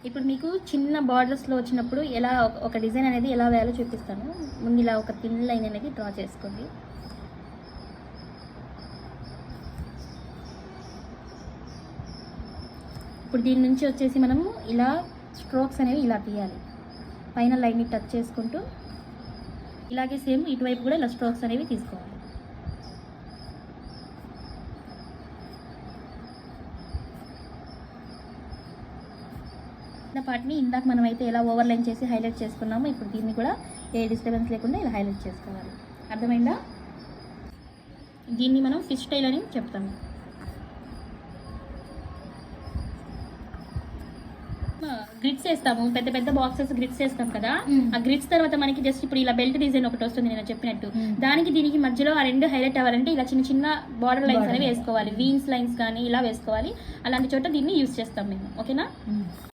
ఇప్పుడు మీకు చిన్న బార్డర్స్లో వచ్చినప్పుడు ఎలా ఒక డిజైన్ అనేది ఎలా వేయాలో చూపిస్తాను. ముందు ఇలా ఒక థిన్ లైన్ అనేది డ్రా చేసుకోండి. ఇప్పుడు దీని నుంచి వచ్చేసి మనము ఇలా స్ట్రోక్స్ అనేవి ఇలా తీయాలి. పైన లైన్ని టచ్ చేసుకుంటూ ఇలాగే సేమ్ ఇటువైపు కూడా ఇలా స్ట్రోక్స్ అనేవి తీసుకోవాలి. పార్ట్ని ఇందాక మనం అయితే ఎలా ఓవర్ లైన్ చేసి హైలైట్ చేసుకున్నామో ఇప్పుడు దీన్ని కూడా ఏ డిస్టర్బెన్స్ లేకుండా ఇలా హైలైట్ చేసుకోవాలి. అర్థమైందా? దీన్ని మనం ఫిష్ టైల్ అని చెప్తాము. గ్రిడ్స్ వేస్తాము, పెద్ద పెద్ద బాక్సెస్ గ్రిడ్స్ వేస్తాం కదా. ఆ గ్రిడ్స్ తర్వాత మనకి జస్ట్ ఇప్పుడు ఇలా బెల్ట్ డిజైన్ ఒకటి వస్తుంది నేను చెప్పినట్టు. దానికి దీనికి మధ్యలో ఆ రెండు హైలైట్ అవ్వాలంటే ఇలా చిన్న చిన్న బార్డర్ లైన్స్ అనేవి వేసుకోవాలి. వీన్స్ లైన్స్ కానీ ఇలా వేసుకోవాలి. అలాంటి చోట దీన్ని యూజ్ చేస్తాం మేము. ఓకేనా?